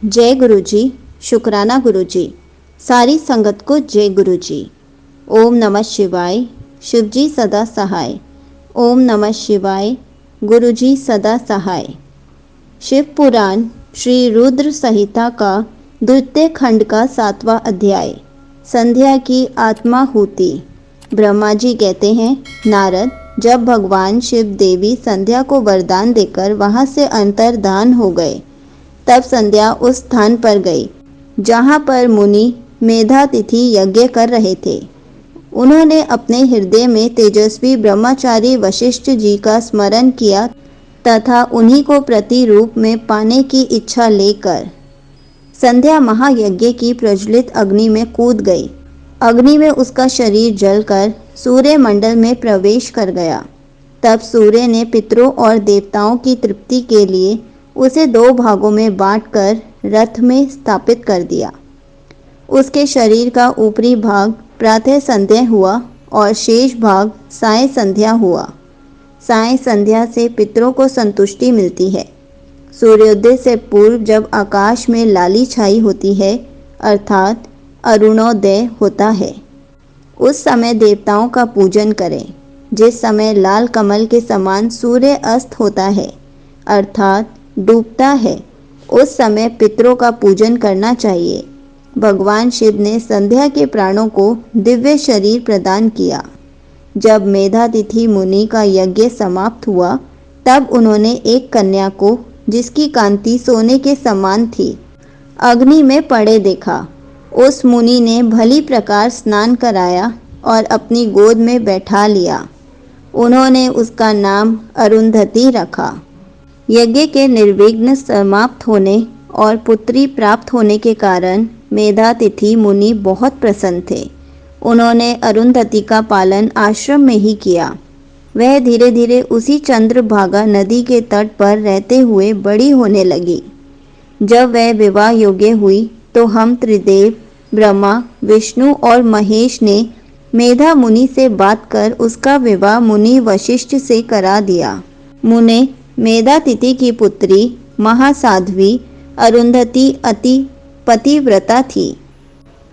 जय गुरु जी, शुक्राना गुरु जी, सारी संगत को जय गुरु जी। ओम नमः शिवाय, शिव जी सदा सहाय। ओम नमः शिवाय, गुरु जी सदा सहाय। शिव पुराण श्री रुद्र संहिता का द्वितीय खंड का 7वां अध्याय, संध्या की आत्माहुति। ब्रह्मा जी कहते हैं, नारद, जब भगवान शिव देवी संध्या को वरदान देकर वहां से अंतर्धान हो गए, तब संध्या उस स्थान पर गई जहाँ पर मुनि मेधातिथि यज्ञ कर रहे थे। उन्होंने अपने हृदय में तेजस्वी ब्रह्मचारी वशिष्ठ जी का स्मरण किया तथा उन्हीं को प्रतिरूप में पाने की इच्छा लेकर संध्या महायज्ञ की प्रज्वलित अग्नि में कूद गई। अग्नि में उसका शरीर जलकर सूर्य मंडल में प्रवेश कर गया। तब सूर्य ने पितरों और देवताओं की तृप्ति के लिए उसे 2 भागों में बांटकर रथ में स्थापित कर दिया। उसके शरीर का ऊपरी भाग प्रातः संध्या हुआ और शेष भाग साय संध्या हुआ। साय संध्या से पितरों को संतुष्टि मिलती है। सूर्योदय से पूर्व जब आकाश में लाली छाई होती है, अर्थात अरुणोदय होता है, उस समय देवताओं का पूजन करें। जिस समय लाल कमल के समान सूर्य अस्त होता है, अर्थात डूबता है, उस समय पितरों का पूजन करना चाहिए। भगवान शिव ने संध्या के प्राणों को दिव्य शरीर प्रदान किया। जब मेधातिथि मुनि का यज्ञ समाप्त हुआ, तब उन्होंने एक कन्या को, जिसकी कांति सोने के समान थी, अग्नि में पड़े देखा। उस मुनि ने भली प्रकार स्नान कराया और अपनी गोद में बैठा लिया। उन्होंने उसका नाम अरुंधति रखा। यज्ञ के निर्विघ्न समाप्त होने और पुत्री प्राप्त होने के कारण मेधातिथि मुनि बहुत प्रसन्न थे। उन्होंने अरुंधति का पालन आश्रम में ही किया। वह धीरे धीरे उसी चंद्रभागा नदी के तट पर रहते हुए बड़ी होने लगी। जब वह विवाह योग्य हुई तो हम त्रिदेव ब्रह्मा, विष्णु और महेश ने मेधा मुनि से बात कर उसका विवाह मुनि वशिष्ठ से करा दिया। मुने मेधातिथि की पुत्री महासाध्वी अरुंधति अति पतिव्रता थी।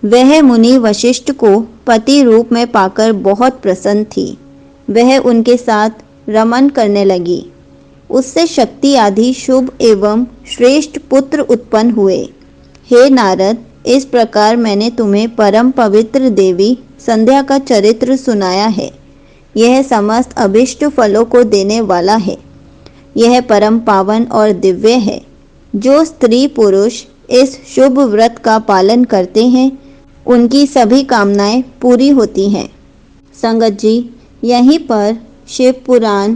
वह मुनि वशिष्ठ को पति रूप में पाकर बहुत प्रसन्न थी। वह उनके साथ रमन करने लगी। उससे शक्ति आदि शुभ एवं श्रेष्ठ पुत्र उत्पन्न हुए। हे नारद, इस प्रकार मैंने तुम्हें परम पवित्र देवी संध्या का चरित्र सुनाया है। यह समस्त अभिष्ट फलों को देने वाला है। यह परम पावन और दिव्य है। जो स्त्री पुरुष इस शुभ व्रत का पालन करते हैं, उनकी सभी कामनाएं पूरी होती हैं। संगत जी, यहीं पर शिव पुराण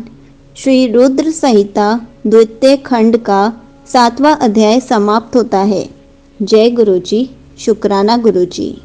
श्री रुद्र संहिता द्वितीय खंड का 7वां अध्याय समाप्त होता है। जय गुरु जी, शुक्राना गुरु जी।